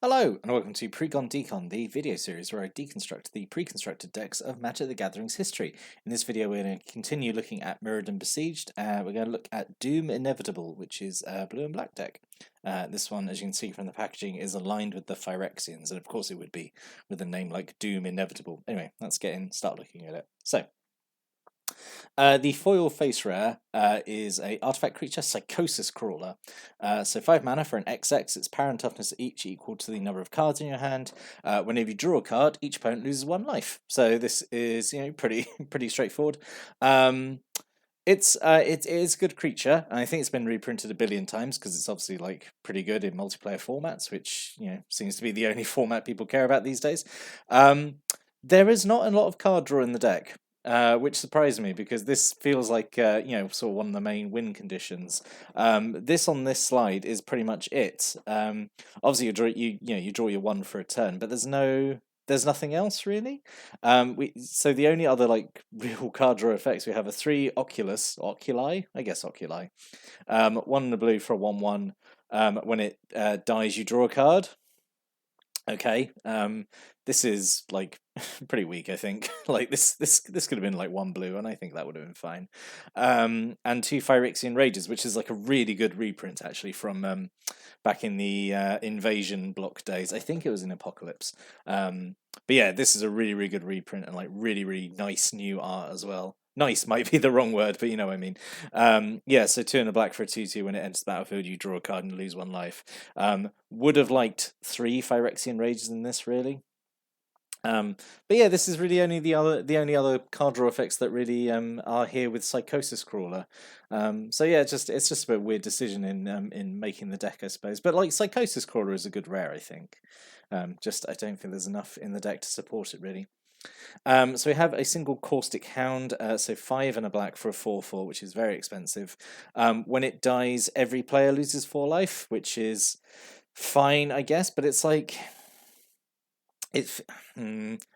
Hello, and welcome to Precon Decon, the video series where I deconstruct the pre-constructed decks of Magic the Gathering's history. In this video, we're going to continue looking at Mirrodin Besieged. We're going to look at Doom Inevitable, which is a blue and black deck. This one, as you can see from the packaging, is aligned with the Phyrexians, and of course it would be with a name like Doom Inevitable. Anyway, let's start looking at it. So, the foil face rare is a artifact creature, Psychosis Crawler. So 5 mana for an XX, its power and toughness each equal to the number of cards in your hand. Whenever you draw a card, each opponent loses 1 life. So this is pretty straightforward. It is a good creature, and I think it's been reprinted a billion times because it's obviously pretty good in multiplayer formats, which seems to be the only format people care about these days. There is not a lot of card draw in the deck. Which surprised me because this feels like sort of one of the main win conditions. This on this slide is pretty much it. Obviously you draw your 1 for a turn, but there's nothing else really. So the only other real card draw effects we have are 3 oculi. 1 in the blue for a 1/1. When it dies, you draw a card. Okay, this is pretty weak, I think. This could have been 1 blue, and I think that would have been fine. And 2 Phyrexian Rages, which is a really good reprint actually from back in the Invasion block days. I think it was in Apocalypse. But yeah, this is a really good reprint and really nice new art as well. Nice might be the wrong word, but you know what I mean. Yeah, so 2 in the black for a 2/2. When it enters the battlefield, you draw a card and lose 1 life. Would have liked 3 Phyrexian Rages in this, really. But yeah, this is really only the only other card draw effects that really are here with Psychosis Crawler. So yeah, it's just a bit weird decision in making the deck, I suppose. But Psychosis Crawler is a good rare, I think. I don't think there's enough in the deck to support it really. So we have a single Caustic Hound, so 5 and a black for a 4/4, which is very expensive. When it dies, every player loses 4 life, which is fine, I guess, but it's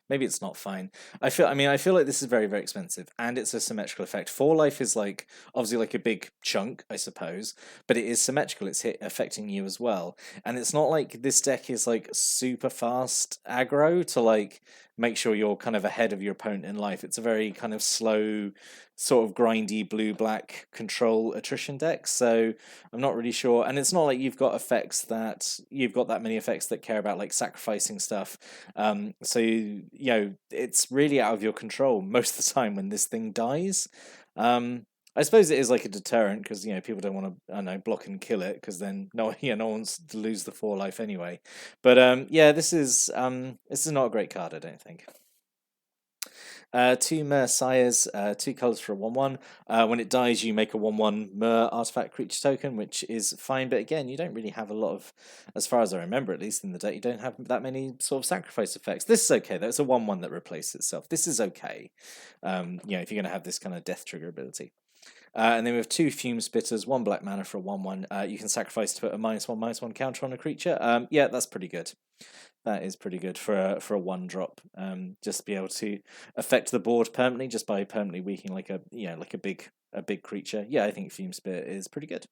maybe it's not fine. I feel like this is very expensive, and it's a symmetrical effect. 4 life is obviously a big chunk, I suppose, but it is symmetrical. It's affecting you as well, and it's not like this deck is super fast aggro to make sure you're kind of ahead of your opponent in life. It's a very kind of slow, sort of grindy blue-black control attrition deck, so I'm not really sure. And it's not like you've got that many effects that care about sacrificing stuff. So it's really out of your control most of the time when this thing dies. I suppose it is a deterrent because people don't want to block and kill it because then no one wants to lose the 4 life anyway. But yeah, this is not a great card, I don't think. 2 Mer Sires, 2 colors for a 1/1. When it dies, you make a 1/1 Mer artifact creature token, which is fine. But again, you don't really have a lot of, as far as I remember, at least in the deck, you don't have that many sort of sacrifice effects. This is okay though. It's a 1/1 that replaces itself. This is okay. If you're going to have this kind of death trigger ability. And then we have 2 Fume Spitters, 1 black mana for a 1/1. You can sacrifice to put a -1/-1 counter on a creature. Yeah, that's pretty good. That is pretty good for a 1-drop. Just to be able to affect the board permanently just by permanently weakening a big creature. Yeah, I think Fume Spitter is pretty good.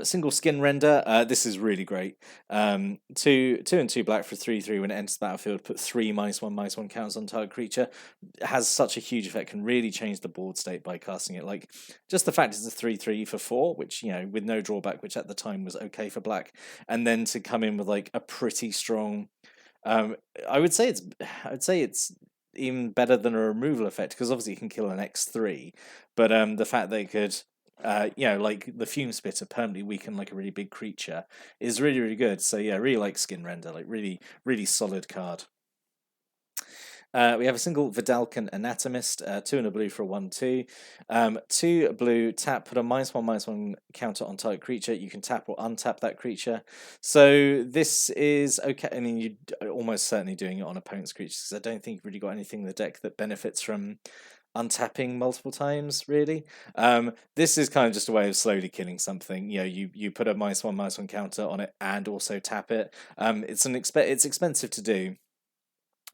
Single Skin Render. This is really great. 2 and 2 black for 3/3. When it enters the battlefield, put 3 -1/-1 counters on target creature. It has such a huge effect. Can really change the board state by casting it. Just the fact it's a 3/3 for 4, which with no drawback, which at the time was okay for black, and then to come in with a pretty strong. I would say it's even better than a removal effect because obviously you can kill an X3, but the fact they could. The Fume Spitter permanently weaken a really big creature is really good. So yeah, really like Skin Render, really solid card. We have a single Vidalcan Anatomist, 2 and a blue for a 1/2. 2 blue, tap, put a -1/-1 counter on target creature. You can tap or untap that creature. So this is okay. I mean, you're almost certainly doing it on opponent's creatures because I don't think you've really got anything in the deck that benefits from untapping multiple times, really. This is kind of just a way of slowly killing something. You put a -1/-1 counter on it and also tap it. It's expensive to do,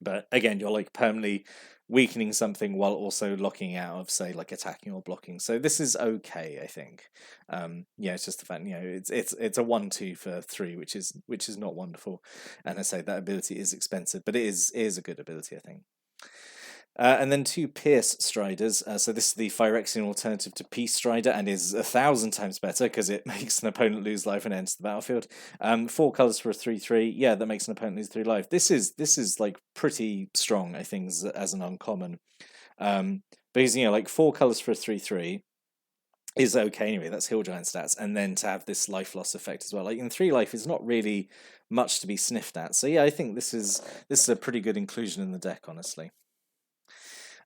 but again, you're permanently weakening something while also locking out of, say, like attacking or blocking. So this is okay, I think. Yeah, it's just the fact, it's a 1/2 for 3, which is not wonderful. And I say that ability is expensive, but it is a good ability, I think. And then 2 Pierce Striders. So this is the Phyrexian alternative to Peace Strider, and is 1,000 times better because it makes an opponent lose life and enters the battlefield. 4 colors for a 3/3. Yeah, that makes an opponent lose 3 life. This is like pretty strong, I think, as an uncommon. Because like 4 colors for a 3/3 is okay anyway. That's Hill Giant stats, and then to have this life loss effect as well. Like in 3 life is not really much to be sniffed at. So yeah, I think this is a pretty good inclusion in the deck, honestly.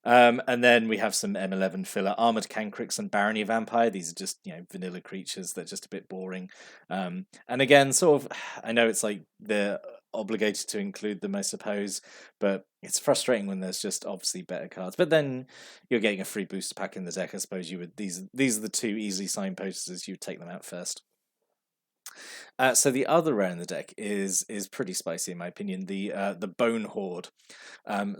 And then we have some M11 filler, Armored Cancrix and Barony Vampire. These are just vanilla creatures that are just a bit boring. And again, sort of, I know it's like they're obligated to include them, I suppose, but it's frustrating when there's just obviously better cards. But then you're getting a free booster pack in the deck. I suppose you would. These are the 2 easily signed posters. You'd take them out first. So the other rare in the deck is pretty spicy in my opinion. The Bone Horde.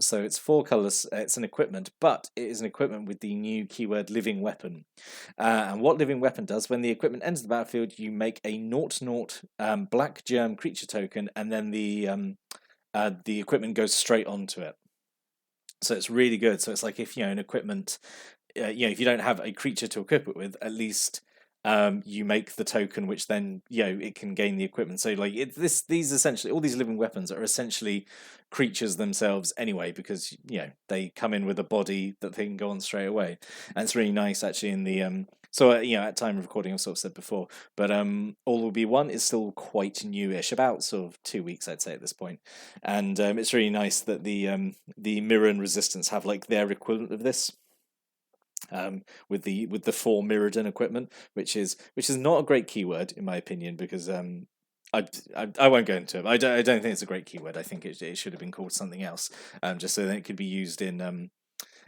So it's 4 colors. It's an equipment, but it is an equipment with the new keyword Living Weapon. And what Living Weapon does, when the equipment enters the battlefield, you make a 0/0 black germ creature token, and then the equipment goes straight onto it. So it's really good. So it's like if an equipment, if you don't have a creature to equip it with, at least you make the token, which then it can gain the equipment. So like these essentially, all these living weapons are essentially creatures themselves anyway, because they come in with a body that they can go on straight away, and it's really nice actually in the So at time of recording, I've sort of said before, but All Will Be One is still quite newish, about sort of 2 weeks, I'd say, at this point, and it's really nice that the Mirror and Resistance have like their equivalent of this. With the 4 Mirrodin equipment, which is not a great keyword in my opinion, because I won't go into it. I don't think it's a great keyword. I think it should have been called something else, just so that it could be used in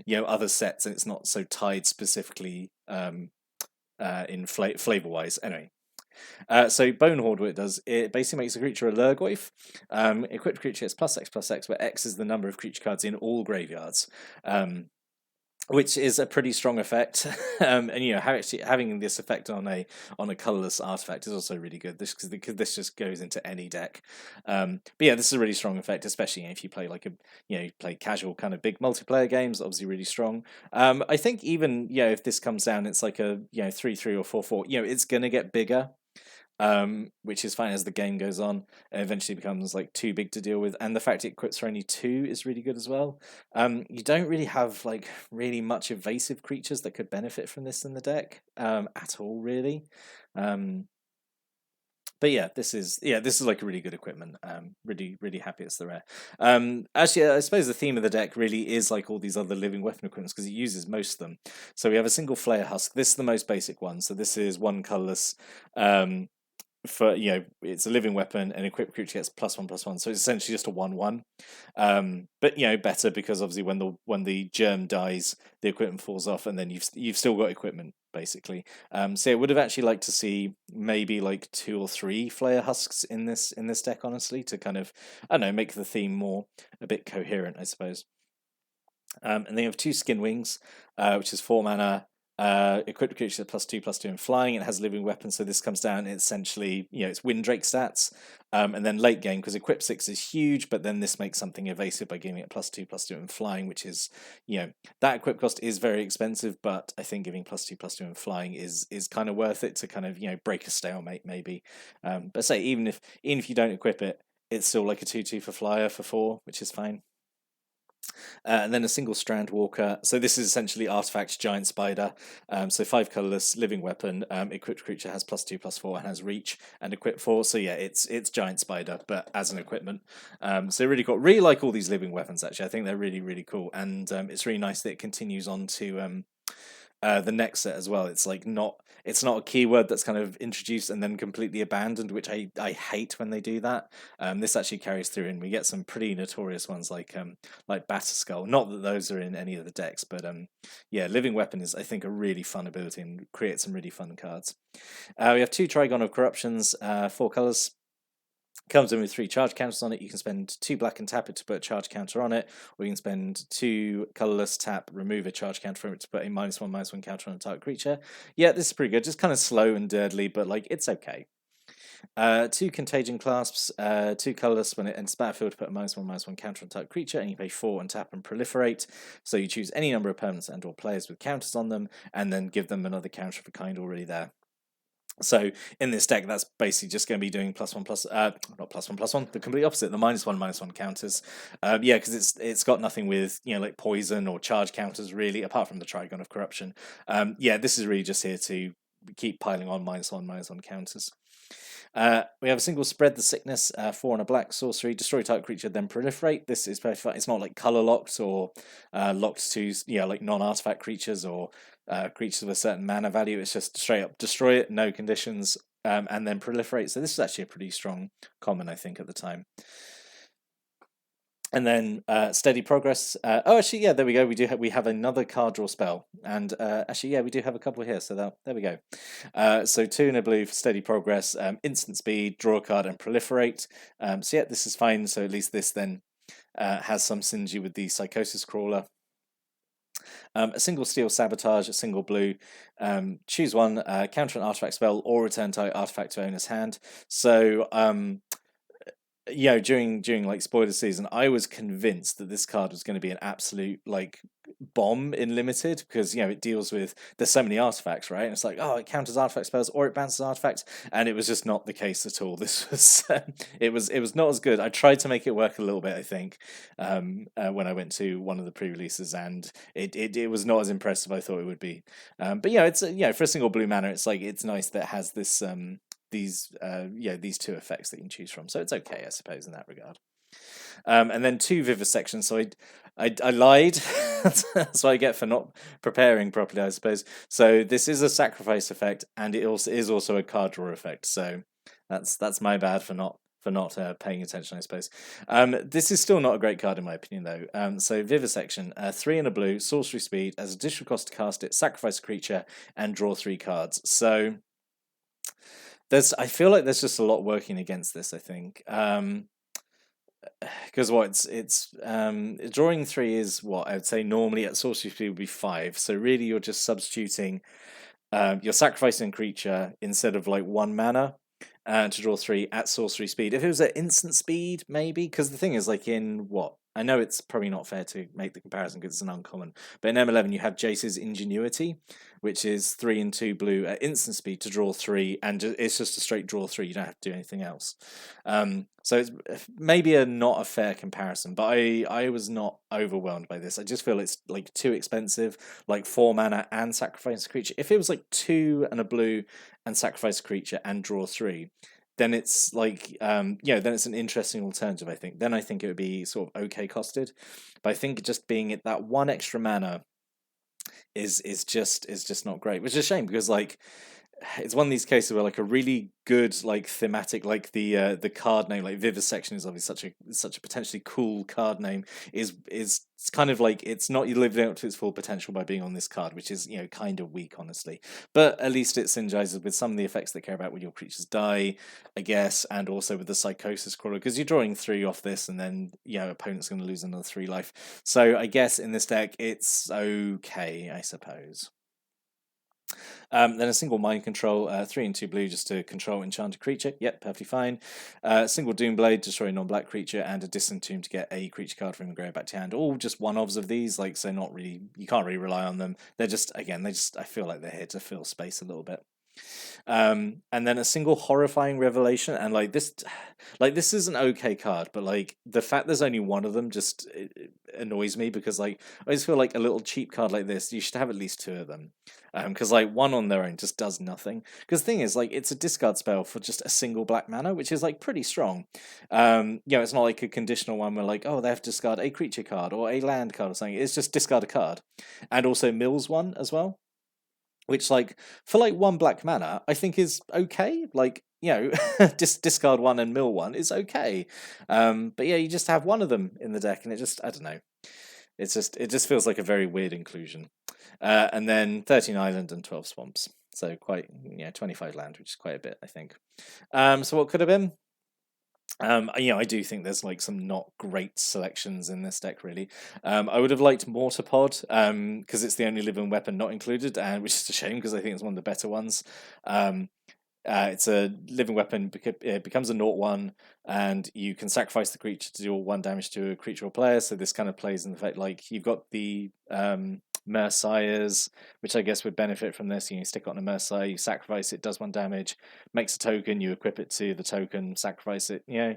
other sets, and it's not so tied specifically in flavor wise. Anyway. So Bone Horde, what it does, it basically makes a creature a Lurgoyf. Equipped creature is +X/+X, where X is the number of creature cards in all graveyards. Which is a pretty strong effect, and having this effect on a colorless artifact is also really good. Because this just goes into any deck. But yeah, this is a really strong effect, especially if you play like play casual kind of big multiplayer games. Obviously, really strong. I think even if this comes down, it's like a 3/3 or 4/4. It's gonna get bigger. Which is fine as the game goes on. It eventually becomes like too big to deal with, and the fact it equips for only 2 is really good as well. You don't really have like really much evasive creatures that could benefit from this in the deck at all, really. But yeah, this is like a really good equipment. Really happy it's the rare. Actually, I suppose the theme of the deck really is like all these other living weapon equipments, because it uses most of them. So we have a single Flare Husk. This is the most basic one. So this is 1 colorless. For it's a living weapon, and equipped creature gets +1/+1, so it's essentially just a 1/1. But better, because obviously when the germ dies, the equipment falls off, and then you've still got equipment basically. So I would have actually liked to see maybe like 2 or 3 Flare Husks in this deck, honestly, to kind of, I don't know, make the theme a bit coherent, I suppose. And then you have 2 Skin Wings, which is 4 mana. Equipped creature +2/+2 and flying. It has living weapon, so this comes down. It's essentially, it's Windrake stats. And then late game, because equip 6 is huge, but then this makes something evasive by giving it +2/+2 and flying, which is, that equip cost is very expensive, but I think giving +2/+2 and flying is kind of worth it to kind of break a stalemate maybe. But say even if you don't equip it, it's still like a 2/2 for flyer for 4, which is fine. And then a single Strand Walker. So this is essentially Artifact Giant Spider. So 5 colorless, living weapon. Equipped creature has +2/+4 and has reach and equip 4. So yeah, it's Giant Spider, but as an equipment. So really like all these living weapons. Actually, I think they're really really cool, and it's really nice that it continues on to the next set as well. It's like it's not a keyword that's kind of introduced and then completely abandoned, which I hate when they do that. This actually carries through, and we get some pretty notorious ones like Batterskull. Not that those are in any of the decks, but yeah, Living Weapon is, I think, a really fun ability and creates some really fun cards. We have 2 Trigon of Corruptions, 4 colors. Comes in with 3 charge counters on it. You can spend 2 black and tap it to put a charge counter on it, or you can spend 2 colorless, tap, remove a charge counter from it to put a -1/-1 counter on a target creature. Yeah, this is pretty good. Just kind of slow and dirtly, but like it's okay. 2 contagion clasps, 2 colorless when it enters battlefield to put a -1/-1 counter on target creature, and you pay 4 and tap and proliferate. So you choose any number of permanents and/or players with counters on them, and then give them another counter of a kind already there. So in this deck, that's basically just going to be doing not +1/+1, the complete opposite, the -1/-1 counters. Yeah, because it's got nothing with like poison or charge counters really, apart from the Trigon of Corruption. Yeah, this is really just here to keep piling on -1/-1 counters. We have a single spread the sickness, 4 and a black sorcery, destroy target creature, then proliferate. This is perfect. It's not like color locked or locked to like non-artifact creatures or creatures with a certain mana value. It's just straight up destroy it, no conditions, and then proliferate. So this is actually a pretty strong common, I think, at the time. And then steady progress. Oh, actually, yeah, there we go. We have another card draw spell, and actually, yeah, we do have a couple here. So there we go. So 2 in a blue for steady progress, instant speed, draw a card, and proliferate. So yeah, this is fine. So at least this then has some synergy with the Psychosis Crawler. A single steel sabotage, a single blue. Choose one, counter an artifact spell, or return target artifact to owner's hand. So during like spoiler season, I was convinced that this card was going to be an absolute like bomb in limited because it deals with there's so many artifacts, right? And it's like, oh, it counters artifact spells or it bounces artifacts, and it was just not the case at all. This was it was not as good. I tried to make it work a little bit, I think, when I went to one of the pre-releases, and it was not as impressive as I thought it would be. But it's for a single blue mana, it's like it's nice that it has this these 2 effects that you can choose from, so it's okay, I suppose, in that regard. And then 2 vivisections. So I lied. That's what I get for not preparing properly, I suppose. So this is a sacrifice effect, and it also is a card draw effect. So that's my bad for not paying attention, I suppose. This is still not a great card in my opinion, though. So Vivisection, 3 and a blue, sorcery speed, as additional cost to cast it, sacrifice a creature, and draw 3 cards. So I feel like there's just a lot working against this, I think. Because it's drawing 3 is what I would say normally at sorcery speed would be 5. So really you're just substituting you're sacrificing a creature instead of like 1 mana to draw 3 at sorcery speed. If it was at instant speed, maybe, because the thing is, like, in I know it's probably not fair to make the comparison because it's an uncommon, but in M11 you have Jace's Ingenuity, which is 3 and 2 blue at instant speed to draw 3, and it's just a straight draw 3. You don't have to do anything else. So it's maybe not a fair comparison, but I was not overwhelmed by this. I just feel it's like too expensive, like 4 mana and sacrifice a creature. If it was like 2 and a blue and sacrifice a creature and draw 3, then it's like then it's an interesting alternative, I think. Then I think it would be sort of okay costed. But I think just being at that 1 extra mana is just not great, which is a shame, because like it's one of these cases where like a really good like thematic, like the card name, like Vivisection is obviously such a potentially cool card name, is it's kind of like it's not living up to its full potential by being on this card, which is kind of weak, honestly. But at least it synergizes with some of the effects they care about when your creatures die, I guess, and also with the Psychosis Crawler, because you're drawing 3 off this, and then opponent's going to lose another 3 life. So I guess in this deck it's okay, I suppose. Then a single mind control, 3 and 2 blue just to control enchanted creature. Yep, perfectly fine. Single Doomblade, destroy a non-black creature, and a Disentomb to get a creature card from the grave back to hand. All just one-ofs of these, like, so not really, you can't really rely on them. They're just, again, I feel like they're here to fill space a little bit. And then a single Horrifying Revelation, and this is an okay card, but like the fact there's only one of them just annoys me, because like I just feel like a little cheap card like this, you should have at least 2 of them, because like one on their own just does nothing. Because the thing is, like, it's a discard spell for just a single black mana, which is like pretty strong. It's not like a conditional one where like, oh, they have to discard a creature card or a land card or something. It's just discard a card, and also mills one as well, which, like, for like 1 black mana, I think is okay. Like, discard 1 and mill 1 is okay. But yeah, you just have one of them in the deck, and it just, I don't know. It just feels like a very weird inclusion. And then 13 island and 12 swamps. So quite, 25 land, which is quite a bit, I think. So what could have been? I do think there's like some not great selections in this deck, really. I would have liked Mortarpod, because it's the only living weapon not included, and which is a shame because I think it's one of the better ones. Um, it's a living weapon. It becomes a 0/1, and you can sacrifice the creature to deal 1 damage to a creature or player. So this kind of plays in the fact like you've got the Merciers, which I guess would benefit from this. You stick it on a Mercier, you sacrifice it, does 1 damage, makes a token, you equip it to the token, sacrifice it. Yeah,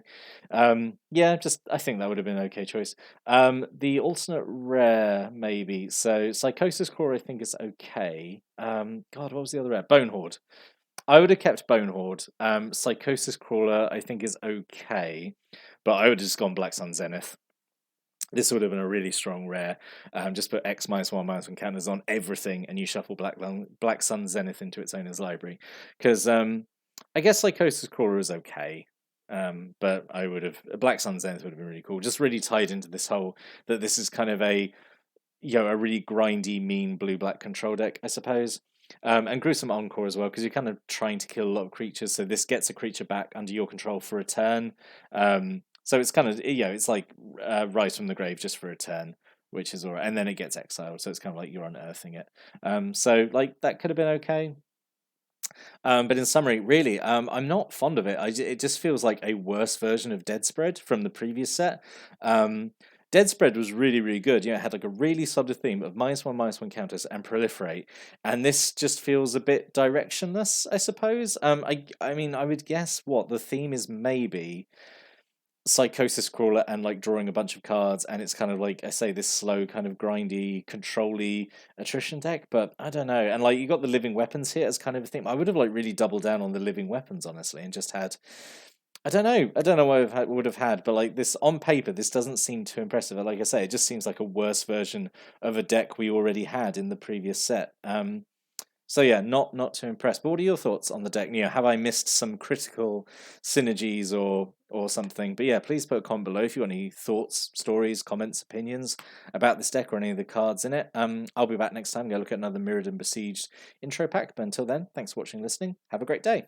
just I think that would have been an okay choice. The alternate rare maybe. So Psychosis Core I think is okay. God, what was the other rare? Bone Horde. I would have kept Bone Horde. Psychosis Crawler, I think, is okay, but I would have just gone Black Sun Zenith. This would have been a really strong rare. Just put X -1/-1 counters on everything, and you shuffle Black Sun Zenith into its owner's library. Because I guess Psychosis Crawler is okay. But I would have Black Sun Zenith would have been really cool. Just really tied into this whole that this is kind of a really grindy, mean blue-black control deck, I suppose. And Gruesome Encore as well, because you're kind of trying to kill a lot of creatures, so this gets a creature back under your control for a turn. So it's kind of, it's like Rise from the Grave just for a turn, which is alright. And then it gets exiled, so it's kind of like you're unearthing it. So like that could have been okay. But in summary, really, I'm not fond of it. It just feels like a worse version of Dead Spread from the previous set. Dead Spread was really, really good. It had like a really solid theme of -1/-1 counters and proliferate, and this just feels a bit directionless, I suppose. I mean, I would guess what the theme is maybe Psychosis Crawler and like drawing a bunch of cards, and it's kind of like I say this slow kind of grindy control-y attrition deck, but I don't know. And like you got the living weapons here as kind of a theme. I would have like really doubled down on the living weapons honestly, and just had I don't know what I would have had, but like this on paper, this doesn't seem too impressive. Like I say, it just seems like a worse version of a deck we already had in the previous set. So yeah, not too impressed. But what are your thoughts on the deck? Have I missed some critical synergies or something? But yeah, please put a comment below if you want any thoughts, stories, comments, opinions about this deck or any of the cards in it. I'll be back next time. Go look at another Mirrodin Besieged intro pack. But until then, thanks for watching and listening. Have a great day.